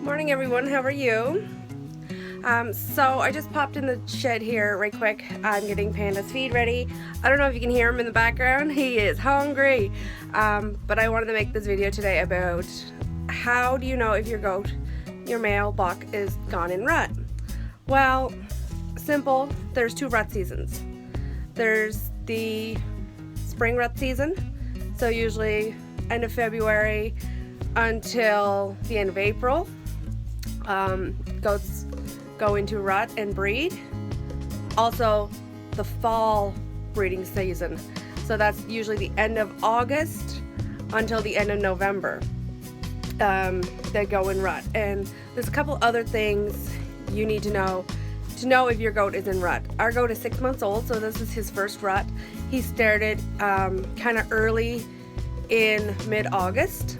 Morning everyone, how are you? So I just popped in the shed here right quick. I'm getting Panda's feed ready. I don't know if you can hear him in the background. He is hungry. But I wanted to make this video today about how do you know if your goat, your male buck, is gone in rut? Well, simple. There's two rut seasons. There's the spring rut season, so usually end of February until the end of April. Goats go into rut and breed. Also, the fall breeding season. So that's usually the end of August until the end of November. They go in rut. And there's a couple other things you need to know if your goat is in rut. Our goat is 6 months old, so this is his first rut. He started kind of early in mid-August,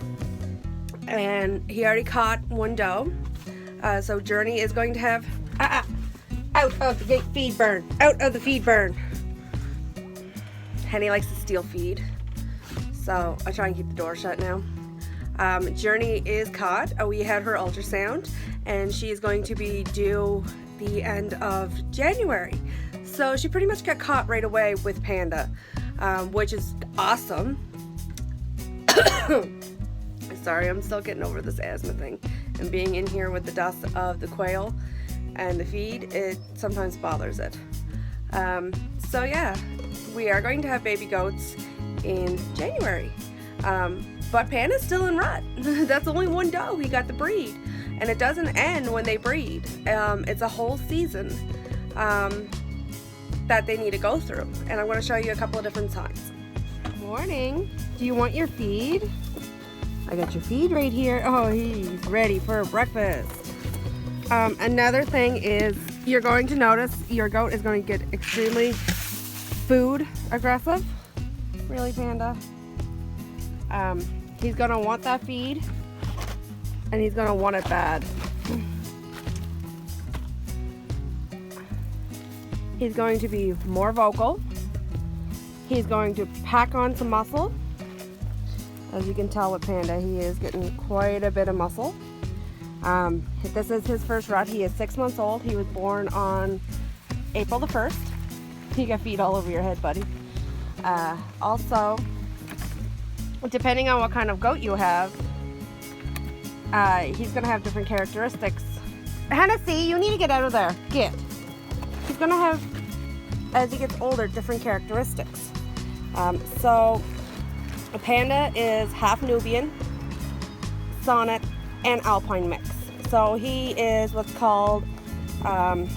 and he already caught one doe. So Journey is going to have out of the feed burn, out of the feed burn. Henny likes to steal feed, so I try and keep the door shut now. Journey is caught. We had her ultrasound, and she is going to be due the end of January. So she pretty much got caught right away with Panda, which is awesome. Sorry, I'm still getting over this asthma thing, and being in here with the dust of the quail and the feed, it sometimes bothers it. So yeah, we are going to have baby goats in January, but Panda's still in rut. That's only one doe he got to breed, and it doesn't end when they breed. It's a whole season that they need to go through, and I'm going to show you a couple of different signs. Good morning. Do you want your feed? I got your feed right here. Oh, he's ready for breakfast. Another thing is you're going to notice your goat is going to get extremely food aggressive. Really, Panda? He's going to want that feed, and he's going to want it bad. He's going to be more vocal. He's going to pack on some muscle. As you can tell with Panda, he is getting quite a bit of muscle. This is his first rut. He is 6 months old. He was born on April the 1st. You got feed all over your head, buddy. Also, depending on what kind of goat you have, he's going to have different characteristics. Hennessy, you need to get out of there. Get. He's going to have, as he gets older, different characteristics. So Panda is half Nubian, Sonnet, and Alpine mix. So he is what's called a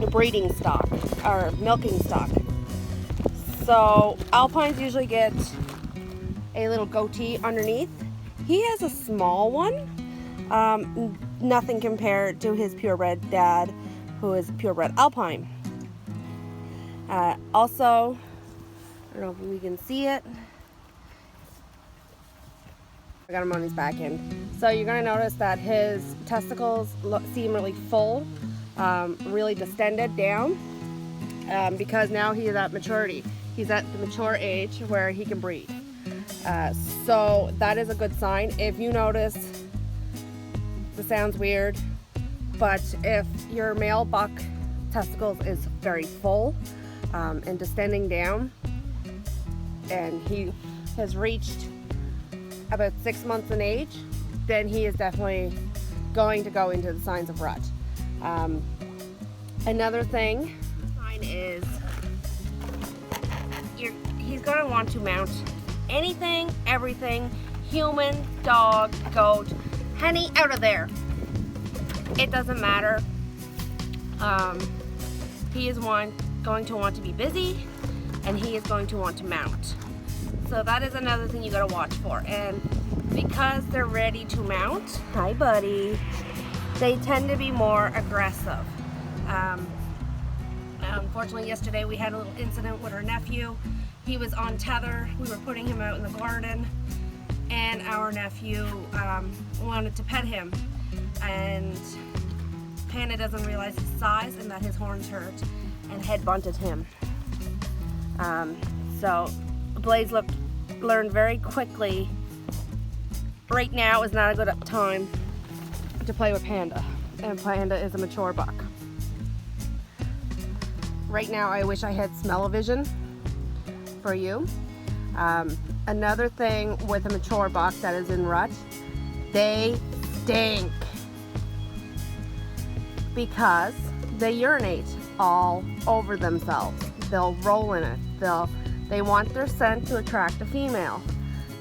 breeding stock, or milking stock. So Alpines usually get a little goatee underneath. He has a small one, nothing compared to his purebred dad, who is purebred Alpine. Also, I don't know if we can see it. I got him on his back end. So you're going to notice that his testicles seem really full, really distended down, because now he is at maturity. He's at the mature age where he can breed. So that is a good sign. If you notice, this sounds weird, but if your male buck testicles is very full and distending down, and he has reached about 6 months in age, then he is definitely going to go into the signs of rut. Another thing is he's going to want to mount anything, everything, human, dog, goat. Honey, out of there. It doesn't matter. He is going to want to be busy, and he is going to want to mount. So that is another thing you gotta watch for. And because they're ready to mount, hi buddy, they tend to be more aggressive. Unfortunately, yesterday we had a little incident with our nephew. He was on tether. We were putting him out in the garden, and our nephew wanted to pet him. And Panda doesn't realize his size and that his horns hurt, and head bunted him. So Blaze learned very quickly, right now is not a good time to play with Panda, and Panda is a mature buck. Right now, I wish I had smell-o-vision for you. Another thing with a mature buck that is in rut, they stink because they urinate all over themselves. They'll roll in it. They want their scent to attract a female.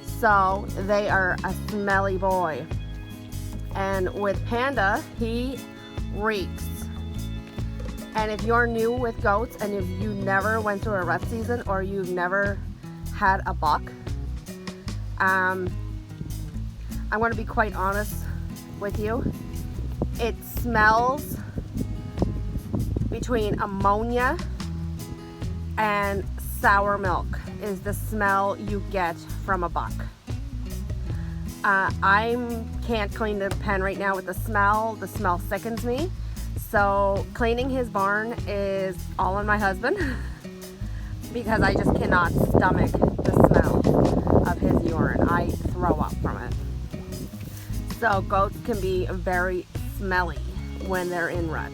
So they are a smelly boy. And with Panda, he reeks. And if you're new with goats and if you never went through a rut season or you've never had a buck, I'm going to be quite honest with you. It smells between ammonia and sour milk is the smell you get from a buck. I can't clean the pen right now with the smell. The smell sickens me. So cleaning his barn is all on my husband because I just cannot stomach the smell of his urine. I throw up from it. So goats can be very smelly when they're in rut.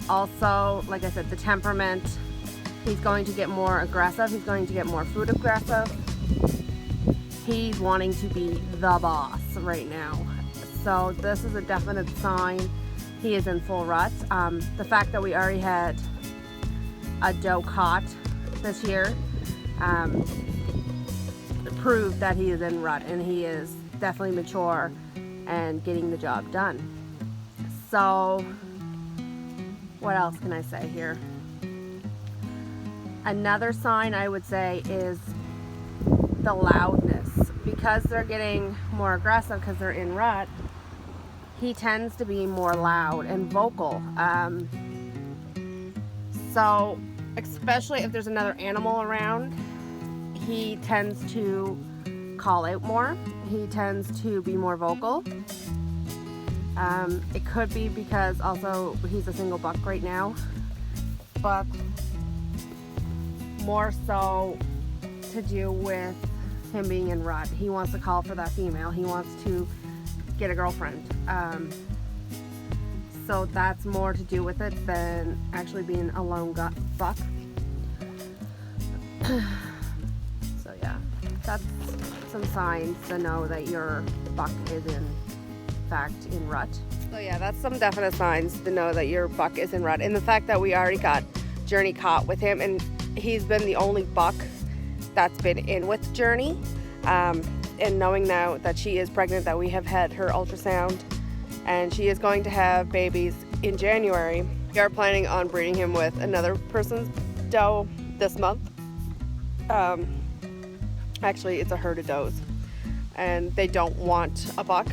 Also, like I said, the temperament, he's going to get more aggressive. He's going to get more food aggressive. He's wanting to be the boss right now. So this is a definite sign he is in full rut. The fact that we already had a doe caught this year proved that he is in rut, and he is definitely mature and getting the job done. So what else can I say here? Another sign I would say is the loudness. Because they're getting more aggressive because they're in rut, he tends to be more loud and vocal. So especially if there's another animal around, he tends to call out more. He tends to be more vocal. It could be because also he's a single buck right now, but more so to do with him being in rut. He wants to call for that female. He wants to get a girlfriend. So that's more to do with it than actually being a lone buck. So yeah, that's some signs to know that your buck is in fact in rut. So yeah, that's some definite signs to know that your buck is in rut. And the fact that we already got Journey caught with him, and he's been the only buck that's been in with Journey, and knowing now that she is pregnant, that we have had her ultrasound and she is going to have babies in January. We are planning on breeding him with another person's doe this month. Actually, it's a herd of does, and they don't want a buck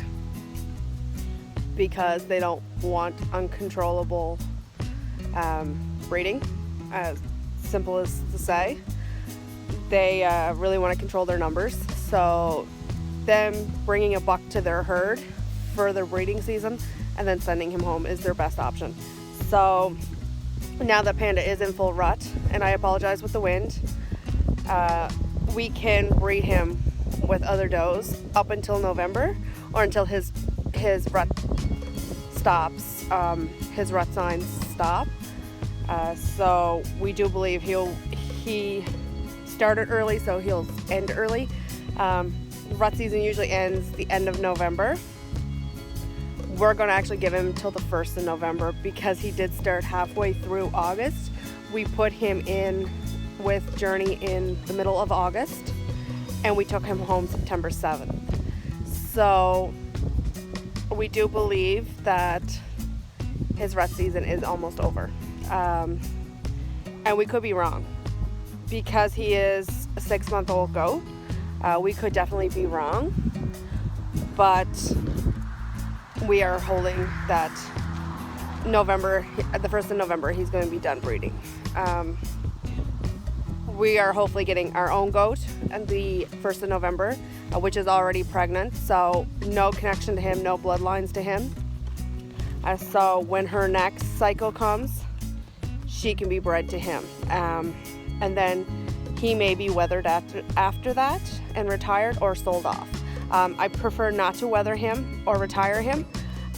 because they don't want uncontrollable breeding, as simple as to say. They really want to control their numbers, so them bringing a buck to their herd for their breeding season and then sending him home is their best option. So now that Panda is in full rut, and I apologize with the wind, we can breed him with other does up until November, or until his rut stops, his rut signs stop. So we do believe he started early, so he'll end early. Rut season usually ends the end of November. We're going to actually give him till the 1st of November because he did start halfway through August. We put him in with Journey in the middle of August, and we took him home September 7th. So we do believe that his rut season is almost over. And we could be wrong. Because he is a 6-month-old goat, we could definitely be wrong, but we are holding that November, at the 1st of November, he's going to be done breeding. We are hopefully getting our own goat at the 1st of November, which is already pregnant, so no connection to him, no bloodlines to him. So when her next cycle comes, she can be bred to him. And then he may be weathered after that and retired or sold off. I prefer not to weather him or retire him.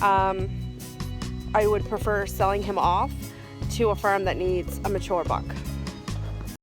I would prefer selling him off to a farm that needs a mature buck.